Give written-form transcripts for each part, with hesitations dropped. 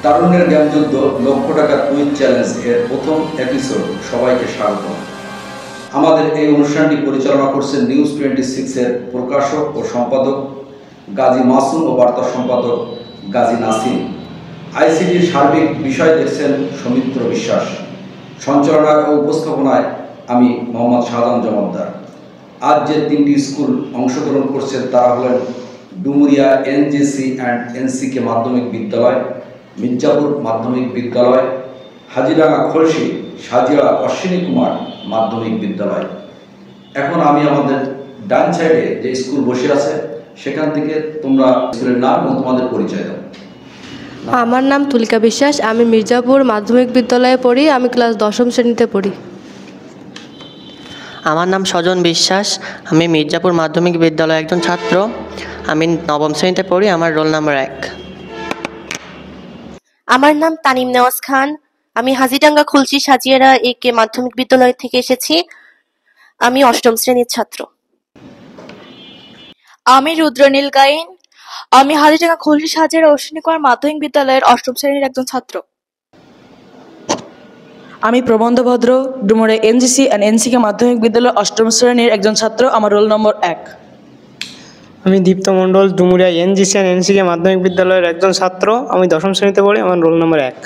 তারুণ্যের জ্ঞানযুদ্ধ লক্ষ টাকার কুইজ চ্যালেঞ্জ এর প্রথম এপিসোড সবাইকে স্বাগত। আমাদের এই অনুষ্ঠানটি পরিচালনা করছেন নিউজ 26 এর প্রকাশক ও সম্পাদক গাজী মাসুম ও বার্তা সম্পাদক গাজী নাসিম। আইসিটির সার্বিক বিষয় দেখছেন সৌমিত্র বিশ্বাস। সঞ্চালনায় ও উপস্থাপনায় আমি মোহাম্মদ শাহজাহান জমাদ্দার। আজ যে তিনটি স্কুল অংশগ্রহণ করছেন তারা হলেন ডুমুরিয়া এনজেসি অ্যান্ড এনসিকে মাধ্যমিক বিদ্যালয়, মির্জাপুর মাধ্যমিক বিদ্যালয়, হাজিরাঙ্গা খলসি সাজিয়া অশ্বিনী কুমার মাধ্যমিক বিদ্যালয়। এখন আমি আমাদের ডান সাইডে যে স্কুল বসে আছে সেখান থেকে তোমরা স্কুলের নাম এবং তোমাদের পরিচয় দাও। আমার নাম তুলিকা বিশ্বাস, আমি মির্জাপুর মাধ্যমিক বিদ্যালয়ে পড়ি, আমি ক্লাস 10ম শ্রেণীতে পড়ি। আমার নাম স্বজন বিশ্বাস, আমি মির্জাপুর মাধ্যমিক বিদ্যালয়ের একজন ছাত্র, আমি 9ম শ্রেণীতে পড়ি, আমার রোল নাম্বার 1। আমার নাম তানিম নেওয়াজ খান, আমি হাজিরাঙ্গা খুলশি সাজিয়ারা একে মাধ্যমিক বিদ্যালয় থেকে এসেছি, আমি 8ম শ্রেণীর ছাত্র। আমি রুদ্রনীল গাইন, আমি হাজিরাঙ্গা খুলশি সাজিয়ারা অশ্বিনী কুমার মাধ্যমিক বিদ্যালয়ের 8ম শ্রেণীর একজন ছাত্র। আমি প্রবন্ধ ভদ্র, ডুমুরিয়া এনজিসি অ্যান্ড এনসিকে মাধ্যমিক বিদ্যালয়ের 8ম শ্রেণীর একজন ছাত্র, আমার রোল নম্বর 1। আমি দীপ্ত মণ্ডল, ডুমুরিয়া এনজিসি অ্যান্ড এনসিকে মাধ্যমিক বিদ্যালয়ের একজন ছাত্র, আমি 10ম শ্রেণীতে পড়ি, আমার রোল নম্বর 1।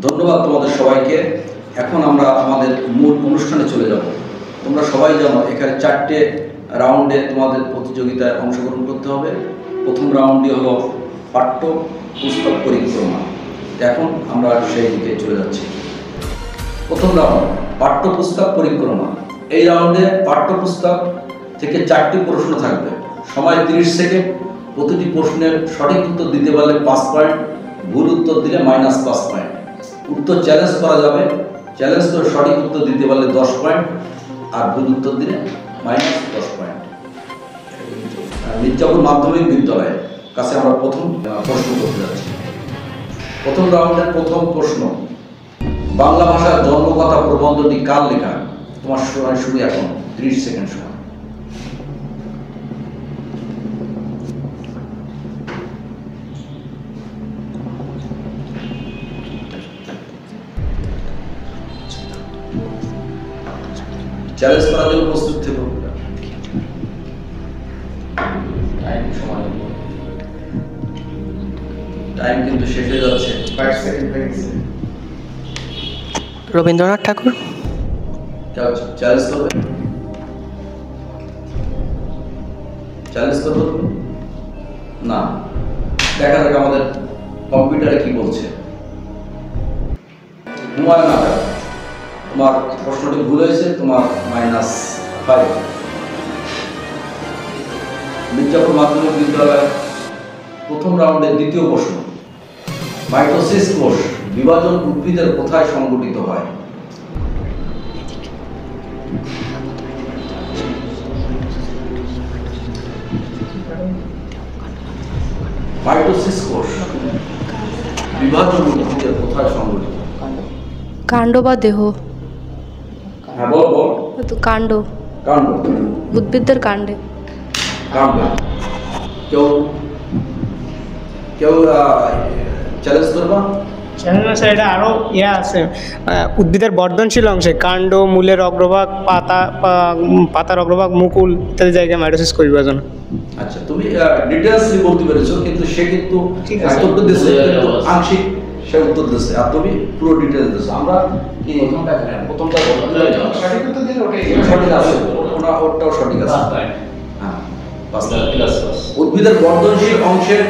ধন্যবাদ তোমাদের সবাইকে। এখন আমরা আমাদের মূল অনুষ্ঠানে চলে যাব। তোমরা সবাই জানো এখানে 4টে রাউন্ডে তোমাদের প্রতিযোগিতায় অংশগ্রহণ করতে হবে। প্রথম রাউন্ডটি হলো পাঠ্য পুস্তক পরিক্রমা। এখন আমরা সেই দিকে চলে যাচ্ছি। প্রথম রাউন্ড পাঠ্যপুস্তক পরিক্রমা। এই রাউন্ডে পাঠ্যপুস্তক থেকে 4টি প্রশ্ন থাকবে, সময় 30 সেকেন্ড। প্রতিটি প্রশ্নের সঠিক উত্তর দিতে পারলে 5 পয়েন্ট, ভুল উত্তর দিলে -5 পয়েন্ট। উত্তর চ্যালেঞ্জ করা যাবে, চ্যালেঞ্জ করে সঠিক উত্তর দিতে পারলে 10 পয়েন্ট, আর ভুল উত্তর দিলে -10 পয়েন্ট। মির্জাপুর মাধ্যমিক বিদ্যালয়ের কাছে আমরা প্রথম প্রশ্ন করতে যাচ্ছি। প্রথম রাউন্ডের প্রথম প্রশ্ন, বাংলা ভাষার জন্মকথা প্রবন্ধটি কার লেখা? তোমার সময় শুরু এখন, 30 সেকেন্ড সময়। চ্যালেঞ্জ করার জন্য প্রস্তুত থেকো। টাইম কিন্তু শেষ হয়ে যাচ্ছে। 5 সেকেন্ড হয়ে গেছে। রবীন্দ্রনাথ ঠাকুর। চ্যালেঞ্জ করবে? চ্যালেঞ্জ করবে তুমি? না, দেখা যাক আমাদের কম্পিউটারে কি বলছে। হুমায়ুন আজাদ। তোমার প্রশ্নটি ভুল হয়েছে, তোমার -5। মির্জাপুর মাধ্যমিক বিদ্যালয়ের প্রথম রাউন্ডের দ্বিতীয় প্রশ্ন, মাইটোসিস কোষ বিভাজন উদ্ভিদের কোথায় সংঘটিত হয়? মাইটোসিস কোষ বিভাজন উদ্ভিদের কোথায় সংঘটিত? কাণ্ড বা দেহ? হ্যাঁ, বল। কাণ্ড। কাণ্ড, উদ্ভিদের কাণ্ডে। কাণ্ড। কেউ চ্যালেঞ্জ করবা? চ্যালেঞ্জ আছে, এটা আরও আছে, উদ্ভিদের বর্ধনশীল অংশে কাণ্ড, মূলের অগ্রভাগ, পাতার অগ্রভাগ, মুকুল ইত্যাদি জায়গায় মাইটোসিস কোষ বিভাজন। আচ্ছা, তুমি ডিটেইলসলি বলতে পেরেছো, কিন্তু সে কিন্তু উত্তর দিয়েছে, কিন্তু আংশিক সে উত্তর দিয়েছে, আর তুমি পুরো ডিটেইলস দিয়েছো। আমরা কি প্রথমটা সঠিক উত্তর দিলে ওটাই সঠিক আছে, ওটাও সঠিক আছে। হ্যাঁ, উদ্ভিদের বর্ধনশীল অংশের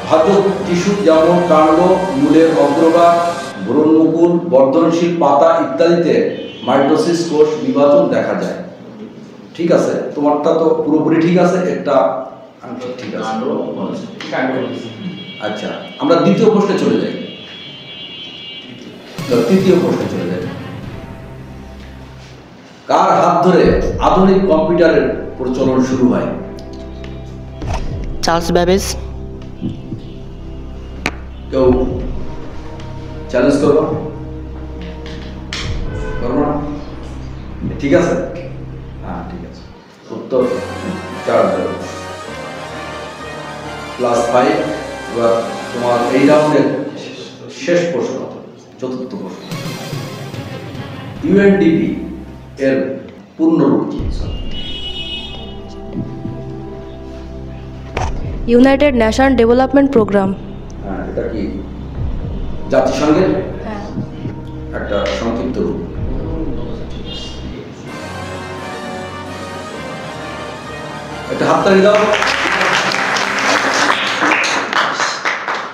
ভাজ্য টিস্যু যেমন কাণ্ড, মূলের অগ্রভাগ, ভ্রূণমুকুল, বর্ধনশীল পাতা ইত্যাদিতে মাইটোসিস কোষ বিভাজন দেখা যায়। ঠিক আছে, তোমারটা তো পুরোপুরি ঠিক আছে, একটা আংশিক ঠিক আছে। আচ্ছা, আমরা দ্বিতীয় প্রশ্নে চলে যাই। তৃতীয় প্রশ্নে চলে যাই। কার হাত ধরে আধুনিক কম্পিউটারের প্রচলন শুরু হয়? Charles Babbage. কেউ চ্যালেঞ্জ করবো? ঠিক আছে, হ্যাঁ ঠিক আছে। উত্তর চার্লস ব্যাবেজ। +5। এবার তোমার এই রাউন্ডের শেষ প্রশ্ন, চতুর্থ প্রশ্ন। ইউএনডিপি এর পূর্ণরূপ কি? United Nation Development Programme. হ্যাঁ, এটা কি জাতিসংঘের হ্যাঁ। একটা সংক্ষিপ্ত রূপ। একটা হাততালি দাও।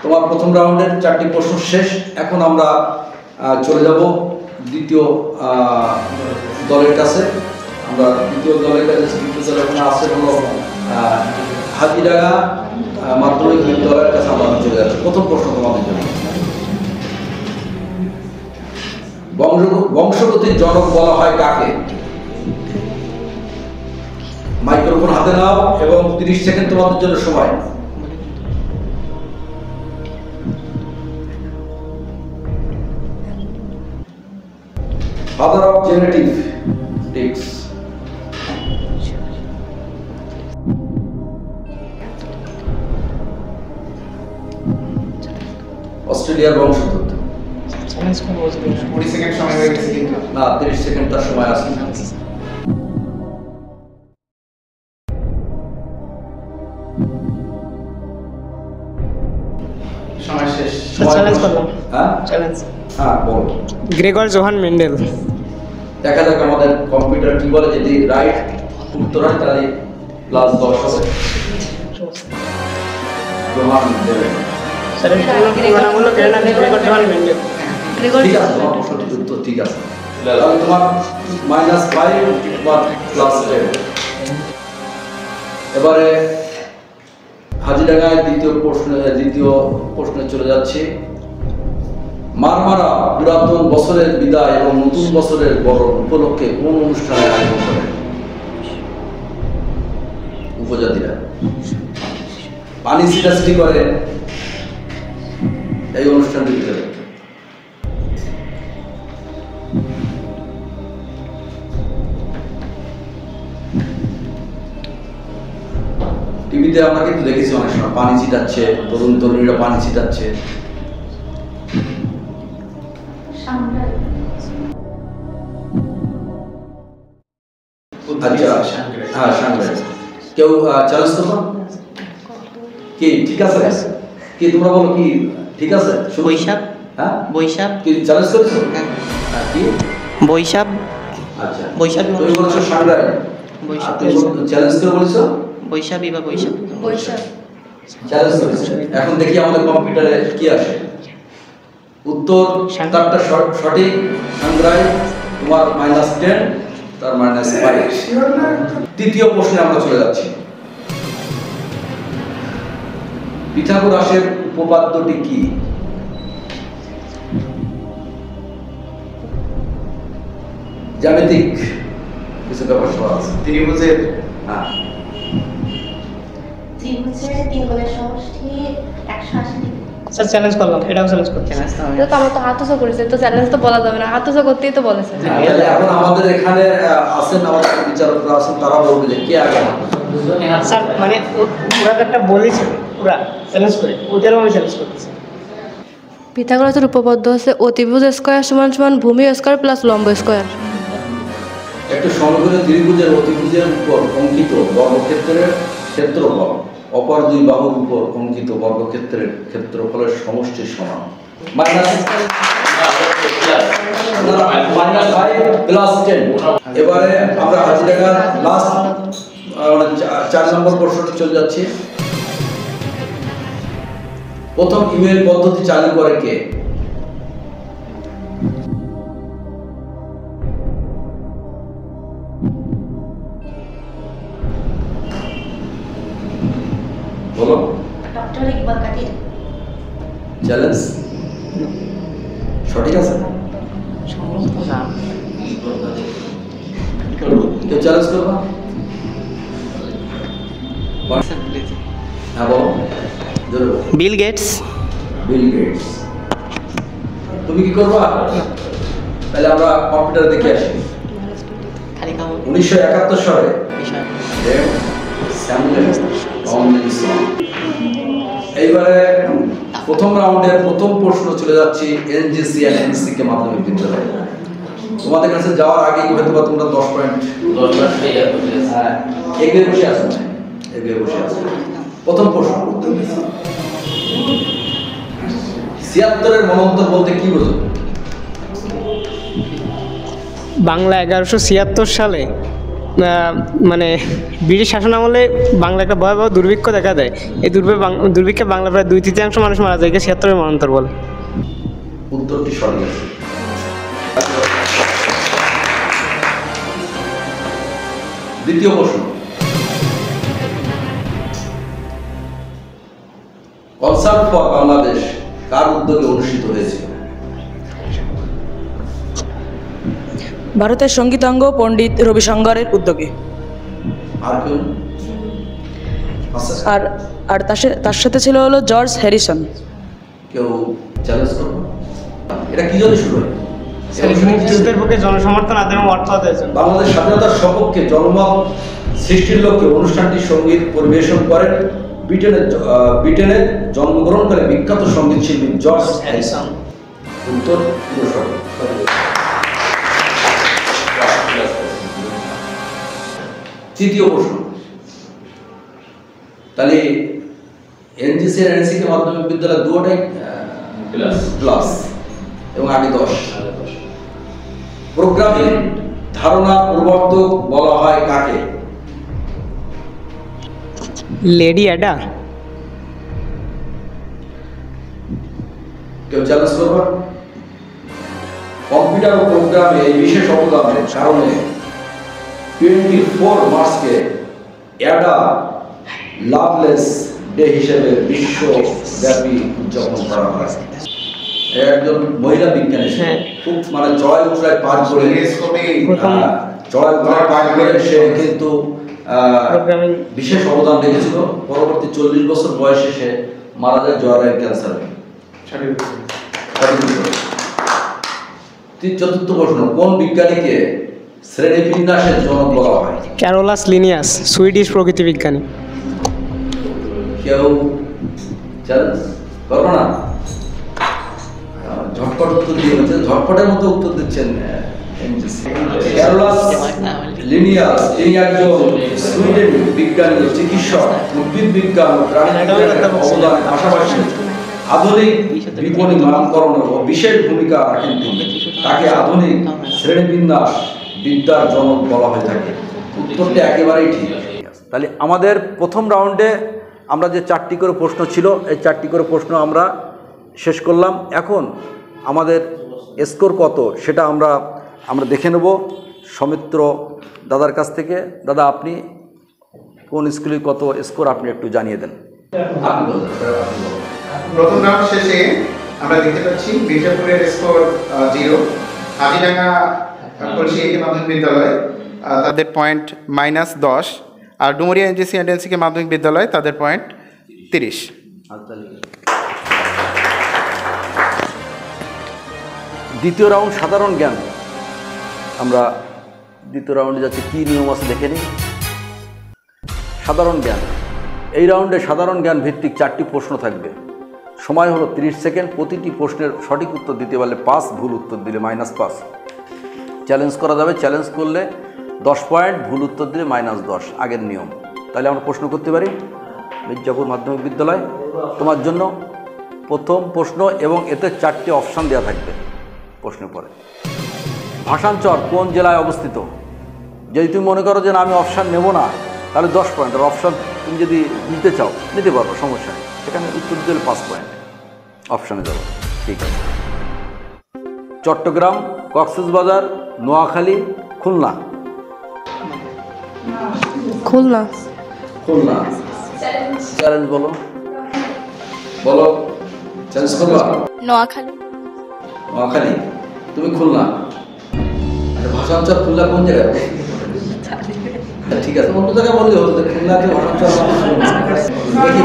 তোমার প্রথম রাউন্ডের 4টি প্রশ্ন শেষ। এখন আমরা চলে যাব দ্বিতীয় দলের কাছে। আমরা দ্বিতীয় দলের কাছে, দ্বিতীয় দল এখন আছে হলো হাজিরাঙ্গা মাধ্যমিক বিদ্যালয়ের কাছে আমরা চলে যাচ্ছি। প্রথম প্রশ্ন তোমাদের জন্য, বংশগতির জনক বলা হয় কাকে? মাইক্রোফোন হাতে নাও এবং 30 সেকেন্ড তোমাদের জন্য সময়। Father of genetics. অস্ট্রেলিয়ার বংশোদ্ভূত। 20 সেকেন্ড সময় হয়ে গেছে কিন্তু। না, 30 সেকেন্ড তার সময় আছে। সময় শেষ। চ্যালেঞ্জ করলাম। হ্যাঁ চ্যালেঞ্জ। হ্যাঁ, বলো। Gregor Johann Mendel. দেখা যাক আমাদের কম্পিউটার কি বলে। যদি রাইট উত্তর হয় তাহলে +10 হবে। Johann Mendel. চ্যালেঞ্জ করলাম, পুরো নাম হলো গ্রেগর জোহান মেন্ডেল। ঠিক আছে, তোমার সঠিক উত্তর ঠিক আছে। তাহলে তোমার -5 বা +10। এবারে হাজিরাঙ্গায় দ্বিতীয় প্রশ্নে চলে যাচ্ছে। মারমারা পুরাতন বছরের বিদায় এবং নতুন বছরের বরণ উপলক্ষে কোন অনুষ্ঠানের আয়োজন করে উপজাতিরা? পানি ছিটাছিটি করে এই অনুষ্ঠানটির ভিতরে। টিভিতে আমরা কিন্তু দেখেছি অনেক সময় পানি ছিটাচ্ছে, তরুণ তরুণীরা পানি ছিটাচ্ছে। আচ্ছা, হ্যাঁ, সাংবাদিক। কেউ চ্যালেঞ্জ করো কি? ঠিক আছে কি? তোমরা বলো কি ঠিক আছে? বৈশাখ। হ্যাঁ, বৈশাখ। কি চ্যালেঞ্জ করছো? হ্যাঁ। কি? বৈশাখ। আচ্ছা, বৈশাখ। তুমি বলছো সাংবাদিক। বৈশাখ। চ্যালেঞ্জ করে বলছো বৈশাখী বা বৈশাখ। চ্যালেঞ্জ করেছে। এখন দেখি আমাদের কম্পিউটারে কি আসে। উত্তর 7টা সঠিক। সাংগ্রাই তোমার -10, তার -5। তৃতীয় প্রশ্নে আমরা চলে যাচ্ছি। পিথাগোরাসের উপপাদ্যটি কি? জ্যামিতিক কিছু ব্যাপার সব আছে। ত্রিভুজের হ্যাঁ, ত্রিভুজের 3 কোণের সমষ্টি 180 ডিগ্রি। স্যার চ্যালেঞ্জ করলাম, এটাও চ্যালেঞ্জ করতে। তো আমার তো হাত উঁচু করেছে, তো চ্যালেঞ্জ তো বলা যাবে না, হাত উঁচু করতেই তো বলেছে। তাহলে এখন আমাদের এখানে আছেন আমাদের বিচারকরা আছেন, তারা বলবে যে কে আগে। স্যার মানে ওরা একটা বলেছে, ওরা চ্যালেঞ্জ করে, ওদেরও আমি চ্যালেঞ্জ করতেছি। পিথাগোরাসের উপপাদ্য হচ্ছে অতিভুজ স্কয়ার = ভূমি স্কয়ার প্লাস লম্ব স্কয়ার। একটি সমকোণী ত্রিভুজের অতিভুজের উপর অঙ্কিত বর্গক্ষেত্রের ক্ষেত্রফল অপর দুই বাহুর উপর অঙ্কিত বর্গক্ষেত্রের ক্ষেত্রফলের সমষ্টির সমান। -5 +10। এবারে আমরা হাজিরাঙ্গার লাস্ট 4 নম্বর প্রশ্নটি চলে যাচ্ছি। প্রথম ইমেল পদ্ধতি চালু করে কে? বলো। ডক্টর ইকবাল কাদির। চ্যালেঞ্জ সঠিক আছে? কেউ চ্যালেঞ্জ করবা? হ্যাঁ, বলো। Bill Gates. Bill Gates. তুমি কি করবা? তাহলে আমরা কম্পিউটার দেখে আসি। 1971 সালে স্যামুয়েল টমলিনসন। এইবারে প্রথম রাউন্ডের প্রথম প্রশ্ন চলে যাচ্ছে এনজিসি আর এনসিকে মাধ্যমিক বিদ্যালয়। তোমাদের কাছে যাওয়ার আগে হয়তো বা তোমরা 10 পয়েন্ট এগিয়ে বসে আছো, এগিয়ে বসে আছো। প্রথম প্রশ্ন, ৭৬-এর মনন্তর বলতে কি বোঝো? বাংলা 1176 সালে মানে ব্রিটিশ শাসন আমলে বাংলা একটা ভয়াবহ দুর্ভিক্ষ দেখা দেয়। এই দুর্ভিক্ষে বাংলা প্রায় 2/3 মানুষ মারা যায়। ৭৬-এর মনন্তর বলে। উত্তরটি সঠিক আছে। দ্বিতীয় প্রশ্ন, কনসার্ট ফর বাংলাদেশ কার উদ্যোগে অনুষ্ঠিত হয়েছিল? ভারতের সঙ্গীতাঙ্গ পণ্ডিত রবিশঙ্করের উদ্যোগে। আর কেউ? আর আর তার সাথে ছিল হলো জর্জ হ্যারিসন। কেউ চ্যালেঞ্জ করবে? এটা কি জন্য শুরু হয়? মুক্তিযুদ্ধের পক্ষে জনসমর্থন আদায় এবং অর্থ আদায়ের জন্য। বাংলাদেশ স্বাধীনতার সপক্ষে জনমত সৃষ্টির লক্ষ্যে অনুষ্ঠানটি সঙ্গীত পরিবেশন করেন ব্রিটেনে জন্মগ্রহণকারী বিখ্যাত সঙ্গীত শিল্পী জর্জ হ্যারিসন। উত্তর সঠিক। তৃতীয় প্রশ্ন, তাহলে এনজিসি আর এনসিকে মাধ্যমিক বিদ্যালয় দুটোটাই প্লাস এবং আগে 10। প্রোগ্রামিং ধারণা প্রবর্তক বলা হয় কাকে? Lady Ada. কেউ চ্যালেঞ্জ করবে? কম্পিউটার ও প্রোগ্রামে এই বিশেষ অবদানের কারণে 24 মার্চকে অ্যাডা লাভলেস ডে হিসেবে বিশ্বব্যাপী উদযাপন করা হয়। একজন মহিলা বিজ্ঞানী, খুব মানে চড়াই উতরাই পার করে সে কিন্তু বিশেষ অবদান রেখেছিল। পরবর্তী 40 বছর বয়সে সে মারা যায় জরায়ু ক্যান্সারে। চতুর্থ প্রশ্ন, কোন বিজ্ঞানীকে শ্রেণীবিন্যাসের জনক বলা হয়? ক্যারোলাস লিনিয়াস, সুইডিশ প্রকৃতি বিজ্ঞানী। কেউ চ্যালেঞ্জ করবো না? ঝটপট উত্তর দিয়ে হচ্ছে, ঝটপটের মতো উত্তর দিচ্ছেন। ক্যারোলাস লিনিয়াস তিনি একজন সুইডেন বিজ্ঞানী, চিকিৎসক, উদ্ভিদ বিজ্ঞান ও প্রাণী বিজ্ঞানের অবদানের পাশাপাশি আধুনিক বিপণী নামকরণ ও বিশেষ ভূমিকা রাখেন তিনি। তাকে আধুনিক শ্রেণীবিন্যাস বিদ্যার জনক বলা হয়ে থাকে। উত্তরটি একেবারেই ঠিক। তাহলে আমাদের প্রথম রাউন্ডে আমরা যে 4টি করে প্রশ্ন ছিল, এই 4টি করে প্রশ্ন আমরা শেষ করলাম। এখন আমাদের স্কোর কত সেটা আমরা দেখে নেব সৌমিত্র দাদার কাছ থেকে। দাদা, আপনি কোন স্কুলে কত স্কোর আপনি একটু জানিয়ে দেন। প্রথম রাউন্ড শেষে আমরা দেখতে পাচ্ছি মির্জাপুরের স্কোর 0, হাজিডাঙ্গা কলসি একে মাধ্যমিক বিদ্যালয় তাদের পয়েন্ট -10, আর ডুমুরিয়া এনজিসি অ্যান্ড এনসিকে মাধ্যমিক বিদ্যালয় তাদের পয়েন্ট 30। দ্বিতীয় রাউন্ড সাধারণ জ্ঞান। আমরা দ্বিতীয় রাউন্ডে যাচ্ছি, কী নিয়ম আছে দেখে নিই। সাধারণ জ্ঞান। এই রাউন্ডে সাধারণ জ্ঞান ভিত্তিক 4টি প্রশ্ন থাকবে। সময় হলো 30 সেকেন্ড। প্রতিটি প্রশ্নের সঠিক উত্তর দিতে পারলে 5, ভুল উত্তর দিলে -5। চ্যালেঞ্জ করা যাবে, চ্যালেঞ্জ করলে 10 পয়েন্ট, ভুল উত্তর দিলে -10, আগের নিয়ম। তাহলে আমরা প্রশ্ন করতে পারি। মির্জাপুর মাধ্যমিক বিদ্যালয়, তোমার জন্য প্রথম প্রশ্ন এবং এতে 4টি অপশান দেওয়া থাকবে প্রশ্নের পরে। ভাষাঞ্চর কোন জেলায় অবস্থিত? যদি তুমি মনে করো যে না আমি অপশান নেব না, তাহলে 10 পয়েন্ট। আর অপশান তুমি যদি নিতে চাও নিতে পারবো, সমস্যা নেই। সেখানে উত্তর দিলে 5 পয়েন্ট, অপশানে যাবো। ঠিক আছে। চট্টগ্রাম, কক্সবাজার, নোয়াখালী, খুলনা। খুলনা। খুলনা। চ্যালেঞ্জ বলো, বলো চ্যালেঞ্জ করবা। নোয়াখালী। নোয়াখালী, তুমি খুলনা। আচ্ছা, ভাষাঞ্চল খুলনা কোন জায়গায়? ঠিক আছে, অন্য জায়গায় বললে হতো। খুলনাকে ভাষাঞ্চল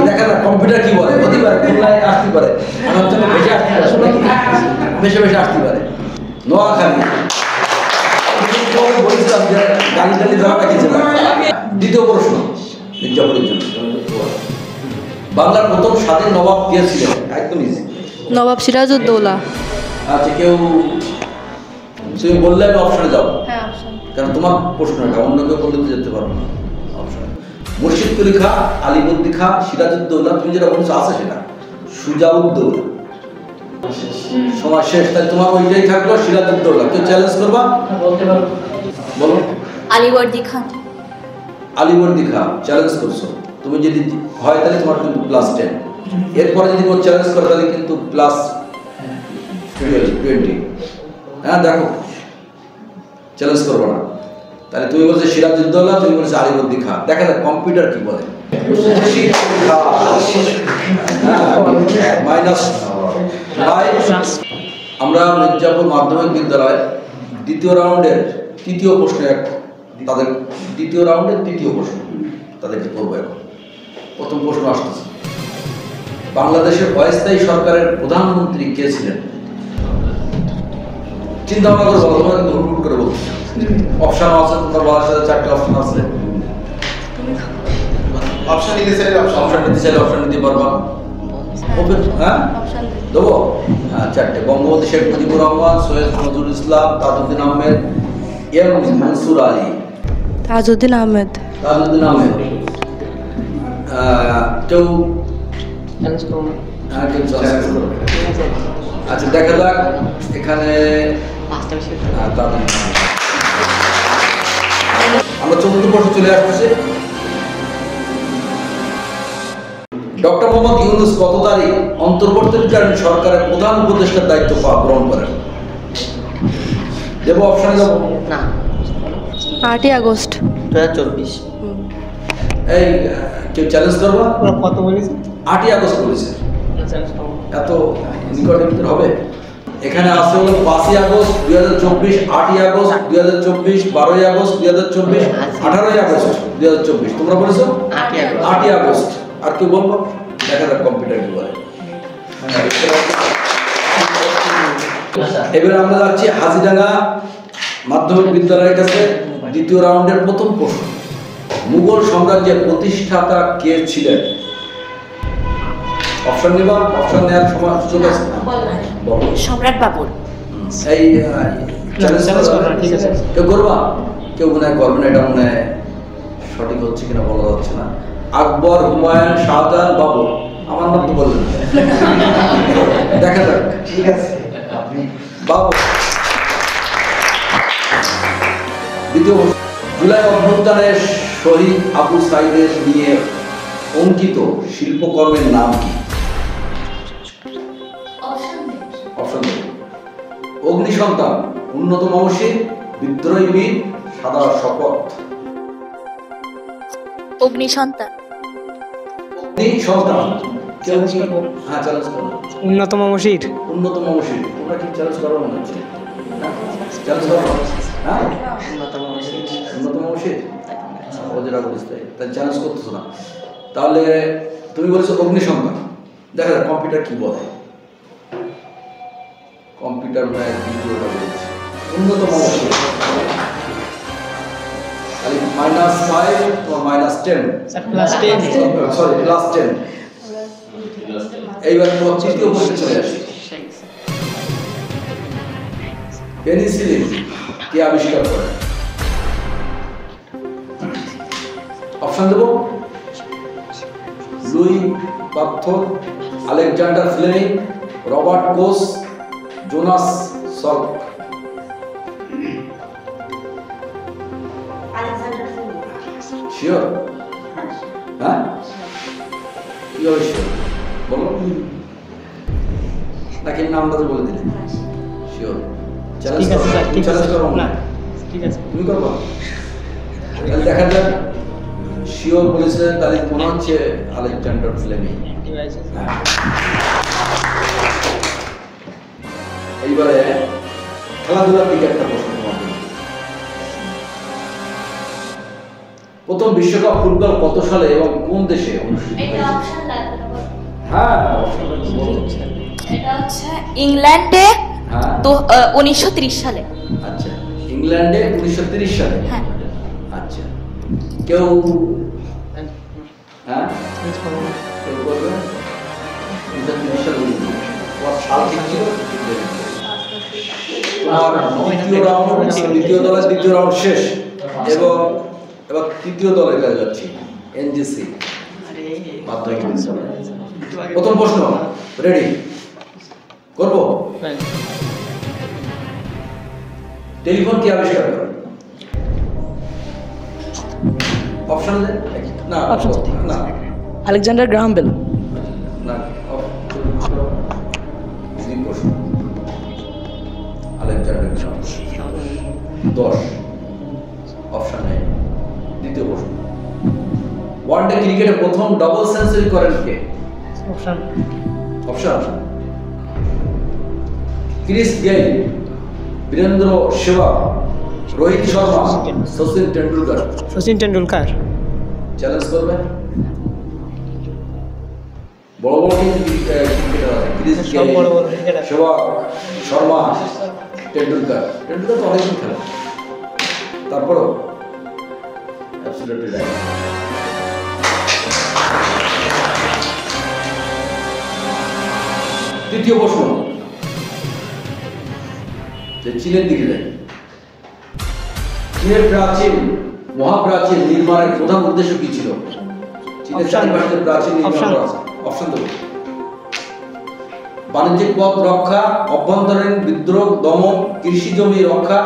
দেখা না, কম্পিউটার কি বলে, হতে পারে খুলনায় আসতে পারে, ভাষাঞ্চলে বেশি আসতে পারে, বেশি বেশি আসতে পারে। নোয়াখালী। বলছিলাম যে গালি টালি দেওয়াটা কি ছিল। দ্বিতীয় প্রশ্ন মির্জাপুরের জন্য। বাংলার প্রথম স্বাধীন নবাব কে ছিলেন? একদম ইজি। নবাব সিরাজউদ্দৌলা। আচ্ছা, কেউ তুমি বললে আমি অপশনে যাবো, হ্যাঁ অপশন। কারণ তোমার প্রশ্ন এটা, অন্য কেউ বললে তো যেতে পারবো না। অপশন মুর্শিদ কুলি খা, আলিবর্দী খা, সিরাজউদ্দৌলা, তুমি যেটা বলছো আছে সেটা সুজাউদ্দৌলা। সময় শেষ, তাই তোমার ওইটাই থাকলো সিরাজউদ্দৌলা। কেউ চ্যালেঞ্জ করবা? বলো। আলিবর্দী খান। আলিবর্দী খা চ্যালেঞ্জ করছো, তুমি যদি হয় তাহলে তোমার কিন্তু +10, এরপরে যদি কেউ চ্যালেঞ্জ করে তাহলে কিন্তু +20। হ্যাঁ দেখো, চ্যালেঞ্জ করবো না। তাহলে তুমি বলছো সিরাজউদ্দৌলা, তুমি বলছো আলিবর্দী খা। দেখা যাক কম্পিউটার কি বলে। আমরা মির্জাপুর মাধ্যমিক বিদ্যালয় দ্বিতীয় রাউন্ডের তৃতীয় প্রশ্ন, তাদের দ্বিতীয় রাউন্ডের তৃতীয় প্রশ্ন তাদেরকে করবো এখন। প্রথম প্রশ্ন আসতেছে, বাংলাদেশের অস্থায়ী সরকারের প্রধানমন্ত্রী কে ছিলেন? চিন্তা ভাবনা করে বলো, তোমরা কিন্তু হুট করে বলছো। অপশন আছে, তোমরা বলার সাথে 4টে অপশন আছে। অপশন নিতে চাইলে অপশন নিতে পারবা। হ্যাঁ দেবো। হ্যাঁ 4টে। বঙ্গবন্ধু শেখ মুজিবুর রহমান, সৈয়দ নজরুল ইসলাম, তাজউদ্দিন আহমেদ, এম মনসুর আলী। তাজউদ্দিন আহমেদ। কেউ আচ্ছা দেখা যাক এখানে। আমরা 4র্থ প্রশ্ন চলে আসতেছি। ডক্টর মোহাম্মদ ইউনূস কত তারিখ অন্তর্বর্তীকালীন সরকারের প্রধান উপদেষ্টার দায়িত্ব গ্রহণ করেন? দেবো অপশনে যাবো না, 8ই আগস্ট 2024। এই কেউ চ্যালেঞ্জ করবা? কত বলেছে? 8ই আগস্ট বলেছে। এত নিকটের ভিতরে হবে? এখানে আছে হলো 5ই আগস্ট 2024, 8ই আগস্ট 2024, 12ই আগস্ট 2024, 18ই আগস্ট 2024। তোমরা বলেছো 8ই আগস্ট। আর কেউ বলবো? দেখা যাক কম্পিউটার কি বলে। এবার আমরা যাচ্ছি হাজিডাঙ্গা মাধ্যমিক বিদ্যালয়ের কাছে দ্বিতীয় রাউন্ডের প্রথম প্রশ্ন। মুঘল সাম্রাজ্যের প্রতিষ্ঠাতা কে ছিলেন? অপশন নিবা? অপশন নেওয়ার সময় সুযোগ আছে। সম্রাট বাবর। এই ঠিক আছে, কেউ করবা? কেউ মনে হয় করবে না, এটা মনে হয় সঠিক হচ্ছে কিনা বলা যাচ্ছে না। আকবর, হুমায়ুন, শাহজাহান, বাবর। আমার নাম তো বললেন, দেখা যাক। ঠিক আছে, বাবর। দ্বিতীয় জুলাই অভ্যুত্থানের শহীদ আবু সাইদের নিয়ে অঙ্কিত শিল্পকর্মের নাম কি? অপশন অগ্নিসন্তান, উন্নত মমসির, বিদ্রোহী বীর, সাদা শপথ। অগ্নিসন্তান। অগ্নিসন্তান। হ্যাঁ চ্যালেঞ্জ করো। উন্নত মমসির। উন্নত মমসির। তোমরা কি চ্যালেঞ্জ করো মনে হচ্ছে? চ্যালেঞ্জ করো। হ্যাঁ উন্নত মমসির ও যেটা বলিস তাই চ্যালেঞ্জ করতেছো না। তাহলে তুমি বলেছো অগ্নিসন্তান। দেখা যাক কম্পিউটার কি বলে। কম্পিউটার দ্বিতীয়টা বলছে উন্নত মমসির। -5 তোমার -10, সরি +10। এইবার তোমার তৃতীয় প্রশ্নে চলে আসি। পেনিসিলিন কে আবিষ্কার করে? অপশন দেবো? Louis Pasteur, Alexander Fleming, Robert Koch, Jonas Salk. Sure? হ্যাঁ কি হবে শিওর বলো, নাকি নামটা তো বলে দিলে? শিওর? চ্যালেঞ্জ করো না? ঠিক আছে, তুমি করবো? তাহলে দেখা যাক। শিওর বলেছে, তাহলে মনে হচ্ছে আলেকজান্ডার ফ্লেমিং। এইবারে খেলাধুলার দিকে একটা প্রশ্ন তোমাদের। প্রথম বিশ্বকাপ ফুটবল কত সালে এবং কোন দেশে অনুষ্ঠিত হয়েছে? হ্যাঁ এটা হচ্ছে ইংল্যান্ডে হ্যাঁ 1930 সালে। আচ্ছা, ইংল্যান্ডে 1930 সালে। হ্যাঁ। আচ্ছা, কেউ হ্যাঁ কেউ করবে? 1930 সালে আলকিক ছিল দ্বিতীয় দলের দ্বিতীয় রাউন্ড শেষ এবং এবার তৃতীয় দলের কাছে যাচ্ছি এনজিসি মাধ্যমিক বিদ্যালয়। প্রথম প্রশ্ন রেডি করব। টেলিফোন কে আবিষ্কার করে? অপশন না না আলেকজান্ডার গ্রাহাম বেল। না প্রশ্ন আলেকজান্ডার গ্রাহাম 10 অপশন নেই। দ্বিতীয় প্রশ্ন ওয়ানডে ক্রিকেটে প্রথম ডাবল সেঞ্চুরি করেন কে? Option Chris Gayle, Virender Sehwag, Rohit Sharma, Sachin Tendulkar. Sachin Tendulkar. Challenge করবেন? বড় বড় ক্রিকেটার আছে, ক্রিস সব গেইল, বড় বড় ক্রিকেটার। সেহবাগ, শর্মা, টেন্ডুলকার। টেন্ডুলকার তো অনেকদিন খেলে, তারপরও অ্যাবসলিউটলি রাইট। তৃতীয় প্রশ্ন যে চীনের দিকে যায়। চীনের প্রাচীন মহাপ্রাচীন নির্মাণের প্রধান উদ্দেশ্য কি ছিল? চীনের চারিপাশে প্রাচীন নির্মাণ করা আছে। অপশন দেব। বাণিজ্যিক পথ রক্ষা, অভ্যন্তরীণ বিদ্রোহ দমন, কৃষি জমি রক্ষা,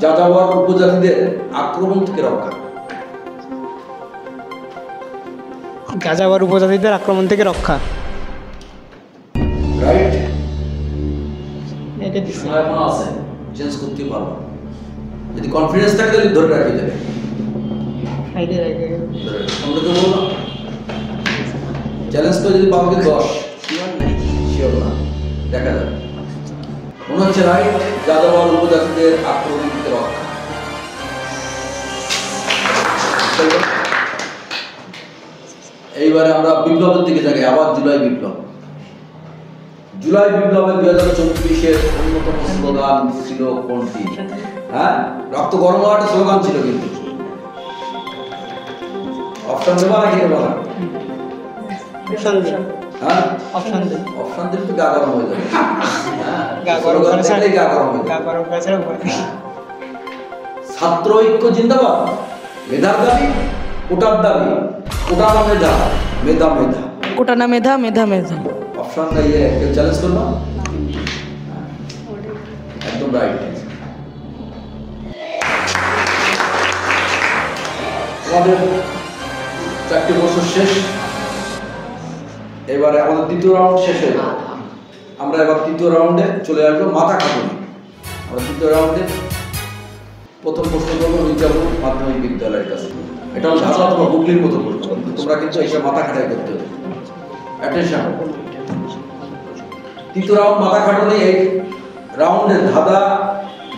যাযাবর উপজাতিদের আক্রমণ থেকে রক্ষা। যাযাবর উপজাতিদের আক্রমণ থেকে রক্ষা। রাইট। এটা দিছি। সময় এখনো আছে, চেঞ্জ করতে পারবো। যদি কনফিডেন্স থাকে তাহলে ধরে রাখি যাবে। আইডিয়া আমরা তো বললাম চ্যালেঞ্জ করে যদি পাবো 10 শিওর না, দেখা যাবে। মনে হচ্ছে রাইট, যাদব উপজাতিদের আক্রমণ থেকে রক্ষা। এইবারে আমরা বিপ্লবের দিকে যাই। আবার জুলাই বিপ্লব। জুলাই বিপ্লবের 2024-এর অন্যতম স্লোগান ছিল কোনটি? হ্যাঁ, রক্ত গরম হওয়াটা স্লোগান ছিল কিন্তু। অপশন দেবা নাকি দেবা না? হ্যাঁ, অপশন দিলে তো গা গরম হয়ে যাবে। গা গরম স্লোগান করে দেখলেই গা গরম হয়ে যাবে। ছাত্র ঐক্য জিন্দাবাদ, মেধার দাবি, কোটার দাবি, কোটা না মেধা, মেধা মেধা। কোটা না মেধা, মেধা মেধা। অপশন নাই, কেউ চ্যালেঞ্জ করবা? একদম রাইট। আমাদের 4টি প্রশ্ন শেষ। এবারে আমাদের তৃতীয় রাউন্ড শেষ হয়ে গেল। আমরা এবার তৃতীয় রাউন্ডে চলে আসবো মাথা খাটুনি। আমরা তৃতীয় রাউন্ডে প্রথম প্রশ্ন করবো মির্জাপুর মাধ্যমিক বিদ্যালয়ের কাছে। এটা হলো ধাঁধা তোমার গুগলির মতো প্রশ্ন, তোমরা কিন্তু এসে মাথা খাটাই করতে হবে। অ্যাটেনশন। তৃতীয় রাউন্ড মাথা খাটুনি। এই রাউন্ডে ধাঁধা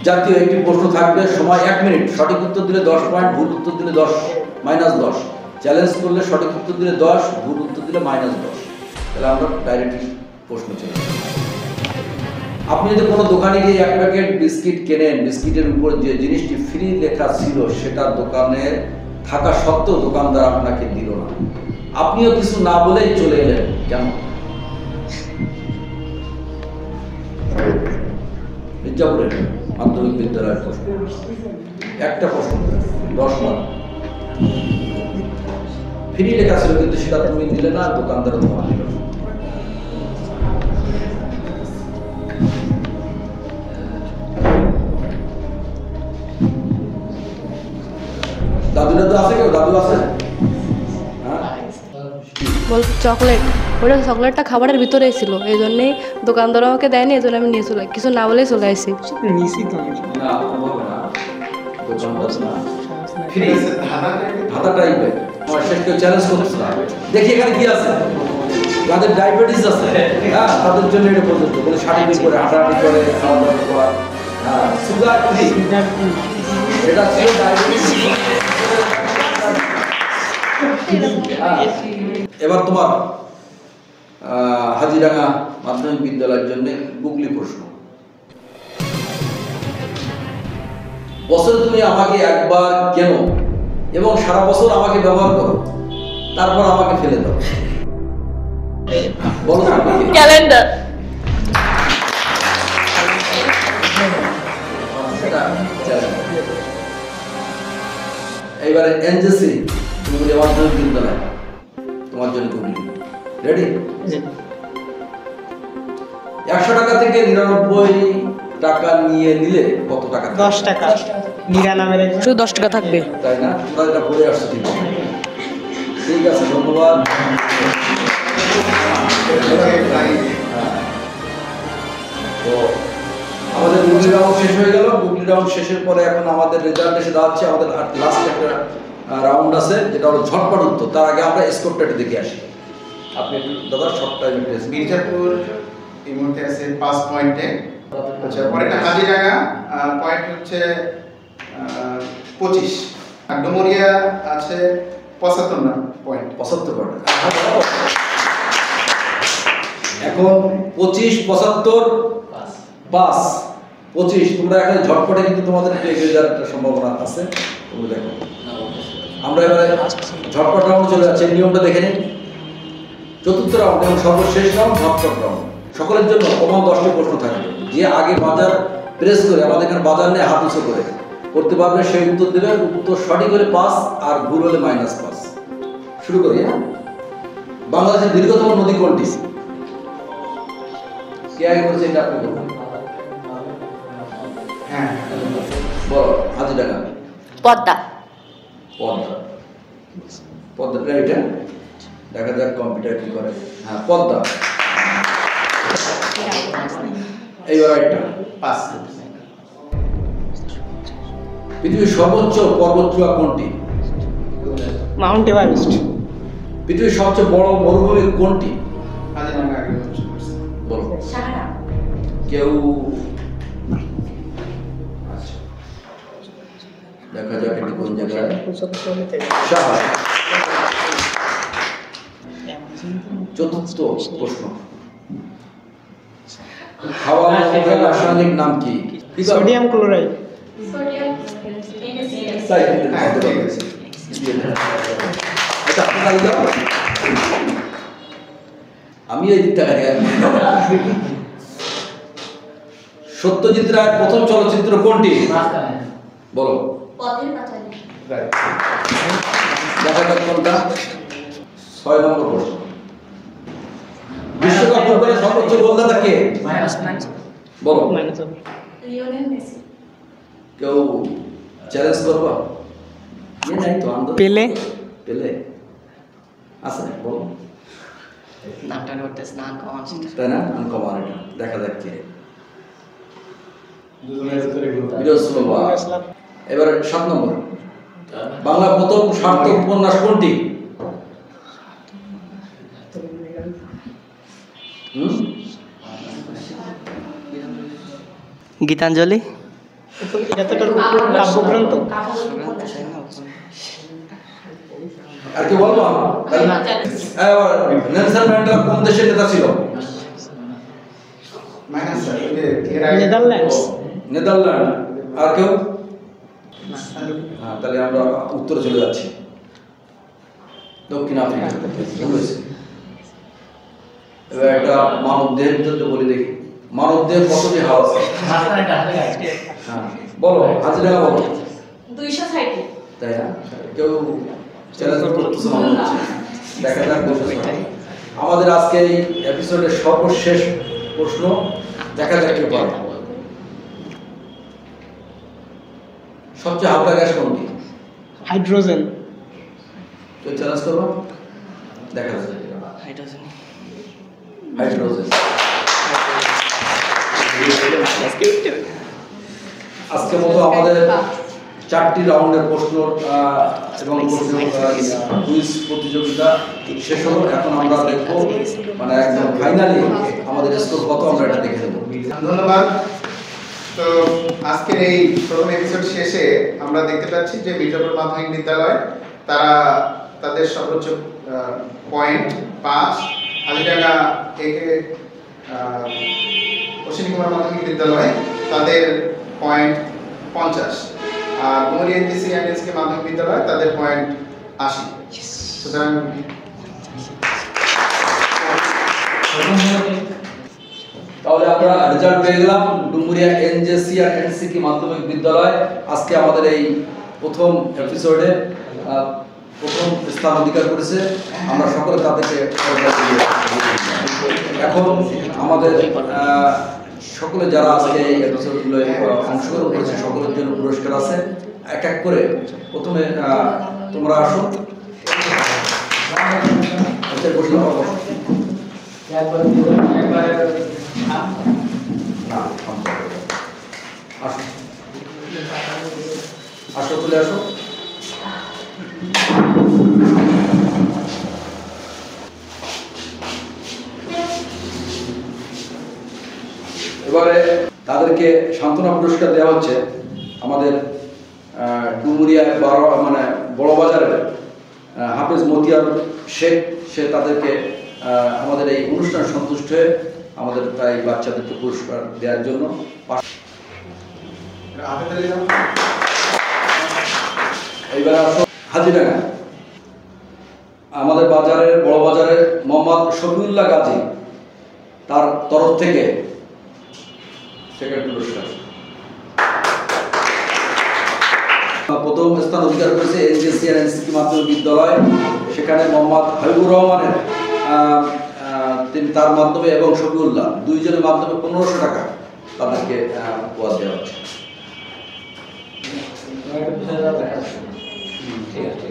জাতীয় একটি প্রশ্ন থাকবে, সময় 1 মিনিট। সঠিক উত্তর দিলে 10 পয়েন্ট, ভুল উত্তর দিলে -10। চ্যালেঞ্জ করলে সঠিক উত্তর দিলে 10, ভুল উত্তর দিলে -10। তাহলে আমরা ডাইরেক্টলি প্রশ্ন চলে যাব। আপনি যদি কোনো দোকানে গিয়ে 1 প্যাকেট বিস্কিট কেনেন, বিস্কিটের উপর যে জিনিসটি ফ্রি লেখা ছিল সেটা দোকানে থাকা সত্ত্বেও দোকানদার আপনাকে দিল না, আপনিও কিছু না বলেই চলে এলেন, কেন? মির্জাপুরের মাধ্যমিক বিদ্যালয়ের প্রশ্ন। একটা প্রশ্ন 10 মার্ক। ফ্রি লেখা ছিল কিন্তু সেটা তুমি দিলে না, দোকানদারও তোমার দিল না। দাদু আছে কেউ? দাদু আছে? বল চকলেট। ওটা চকলেটটা খাবারের ভিতরেই ছিল, এই জন্যেই দোকানদার আমাকে দেয়নি, এই জন্য আমি নিয়ে চলে কিছু না বলেই চলে আসি। নিছি তো না, হবে না। দোকানদার না। ফ্রি ধাঁধা টাইপের। আমার শেষ কেউ চ্যালেঞ্জ করছে না। দেখি এখানে কি আছে। যাদের ডায়াবেটিস আছে, হ্যাঁ, তাদের জন্য এটা প্রযোজ্য। বলে শারীরিক করে হাঁটাহাঁটি করে খাওয়া দাওয়া করা। হ্যাঁ, সুগার ফ্রি। এটা ছিল ডায়াবেটিস। এবার তোমার হাজিরাঙ্গা মাধ্যমিক বিদ্যালয়ের জন্য গুগলি প্রশ্ন। বছরে তুমি আমাকে একবার কেন এবং সারা বছর আমাকে ব্যবহার করো, তারপর আমাকে ফেলে দাও। বলো ক্যালেন্ডার। এইবারে এনজেসি ডুমুরিয়া মাধ্যমিক বিদ্যালয় তোমার জন্য গুগলি রেডি। 100 টাকা থেকে 99 টাকা নিয়ে নিলে কত টাকা? 10 টাকা। 99 শুধু 10 টাকা থাকবে, তাই না? তোমরা এটা পড়ে আসছো ঠিক আছে, ঠিক আছে, ধন্যবাদ। তো আমাদের গুগলি রাউন্ড শেষ হয়ে গেল। গুগলি রাউন্ড শেষের পরে এখন আমাদের রেজাল্ট এসে দাঁড়াচ্ছে। আমাদের লাস্ট একটা রাউন্ড আছে যেটা হলো ঝটপট উত্তর। তার আগে আমরা স্কোরটা দেখে আসি। আপনি একটু দাদা শর্ট টাইম মির্জাপুর এই মুহূর্তে আছে 5 পয়েন্টে। আচ্ছা, পরেরটা হাজিরাঙ্গা পয়েন্ট হচ্ছে 25, আর ডুমুরিয়া আছে 75 পয়েন্ট। 75 পয়েন্ট। এখন 25, 75, 5, 25 তোমরা এখন ঝটপটে কিন্তু তোমাদের এগিয়ে যাওয়ার একটা সম্ভাবনা আছে। তোমরা দেখো আমরা এবারে ঝটপট রাউন্ড চলে যাচ্ছে। নিয়মটা দেখে নিন। চতুর্থ রাউন্ড এবং সর্বশেষ রাউন্ড ঝটপট রাউন্ড। সকলের জন্য কমন 10টি প্রশ্ন থাকবে। যে আগে বাজার প্রেস করে আমাদের এখানে বাজার নিয়ে হাত উঁচু করে করতে পারবে সেই উত্তর দেবে। উত্তর সঠিক হলে 5 আর ভুল হলে -5। শুরু করি। হ্যাঁ, বাংলাদেশের দীর্ঘতম নদী কোনটি? কে আগে বলছে এটা আপনি বলুন। হ্যাঁ, বলো। হাজিরাঙ্গা। পদ্মা। পদ্মা। পদ্মাটা এটা দেখা যাক কম্পিউটার কি করে। হ্যাঁ, পদ্মা। এইবার একটা 5। পৃথিবীর সর্বোচ্চ পর্বতচূড়া কোনটি? Mount Everest. পৃথিবীর সবচেয়ে বড় মরুভূমি কোনটি? হাজিরাঙ্গা আগে বলছি। বলো। সাহারা। কেউ? আচ্ছা, দেখা যাক এটি কোন জায়গায়। সাহারা। চতুর্থ প্রশ্ন, হাওয়া মণ্ডলের রাসায়নিক নাম কি? Sodium chloride. তাই আচ্ছা, আপনারা দাও। আমি এই দিকটা সত্যজিৎ রায়ের প্রথম চলচ্চিত্র কোনটি? বলো। দেখা যাক কোনটা। 6 নম্বর প্রশ্ন, বিশ্বকাপ ফুটবলের সর্বোচ্চ গোলদাতা কে? বলো। কেউ চ্যালেঞ্জ করবো? নাই তো আন্দোলন। পেলে। পেলে আছে, বলো। নামটা করতে স্নান কমান তাই না? আনকমন এটা। দেখা যাক কে। এবার 7 নম্বর, বাংলা প্রথম সার্থক উপন্যাস কোনটি? গীতাঞ্জলি। এটা তো একটা কাব্যগ্রন্থ। আর কি বলবো? নেলসন ম্যান্ডেলা কোন দেশের নেতা ছিল? নেদারল্যান্ডস। নেদারল্যান্ড। আর কেউ? হ্যাঁ, তাহলে আমরা উত্তরে চলে যাচ্ছি। দক্ষিণ আফ্রিকা। এবার একটা মানব দেহের ভিতরে বলি দেখি, মানব দেহের কতটি হাড় আছে? হ্যাঁ, বলো। হাজিরাঙ্গা বলো। 260। তাই না? কেউ চ্যালেঞ্জ করতেছে মনে হচ্ছে। দেখা যাক 260। আমাদের আজকে এই এপিসোডের সর্বশেষ প্রশ্ন, দেখা যাক কেউ পারে। সবচেয়ে হালকা গ্যাস কোনটি? হাইড্রোজেন। কেউ চ্যালেঞ্জ করবো? দেখা যাক। হাইড্রোজেন। হাইড্রোজেন। আজকের মতো আমাদের 4টি রাউন্ডের প্রশ্ন এবং কুইজ প্রতিযোগিতা শেষ হলো। এখন আমরা দেখবো মানে একদম ফাইনালি আমাদের স্কোর কত, আমরা এটা দেখে দেবো। ধন্যবাদ। তো আজকের এই প্রথম এপিসোড শেষে আমরা দেখতে পাচ্ছি যে মির্জাপুর মাধ্যমিক বিদ্যালয় তারা তাদের সর্বোচ্চ পয়েন্ট 5, হাজিরাঙ্গা একে অশ্বিনী কুমার মাধ্যমিক বিদ্যালয় তাদের পয়েন্ট 50, আর ডুমুরিয়া এনজিসি অ্যান্ড এনসিকে মাধ্যমিক বিদ্যালয় তাদের পয়েন্ট 80। সুতরাং তাহলে আমরা রেজাল্ট পেয়ে গেলাম। ডুমুরিয়া এনজেসি আর এনসিকে মাধ্যমিক বিদ্যালয় আজকে আমাদের এই প্রথম এপিসোডে প্রথম স্থান অধিকার করেছে। আমরা সকলে তাদেরকে এখন আমাদের সকলে যারা আজকে এই এপিসোডগুলো অংশগ্রহণ করেছে সকলের জন্য পুরস্কার আছে। এক এক করে প্রথমে তোমরা আসো, আসো চলে আসো। এবারে তাদেরকে সান্ত্বনা পুরস্কার দেওয়া হচ্ছে। আমাদের ডুমুরিয়া বড় বাজারের হাফেজ মতিয়ার শেখ, সে তাদেরকে আমাদের এই অনুষ্ঠান সন্তুষ্ট হয়ে আমাদের তাই বাচ্চাদেরকে পুরস্কার দেওয়ার জন্য। এইবার আসো হাজিডাঙ্গা, আমাদের বড় বাজারের মোহাম্মদ শফিউল্লাহ গাজী, তার তরফ থেকে সেকেন্ড পুরস্কার। প্রথম স্থান অধিকার করেছে এনজেসি আর এনসিসি মাধ্যমিক বিদ্যালয়, সেখানে মোহাম্মদ হাবিবুর রহমানের তিনি তার মাধ্যমে এবং শফিউল্লাহ দুইজনের মাধ্যমে 1500 টাকা তাদেরকে উপহার দেওয়া হচ্ছে। ঠিক আছে।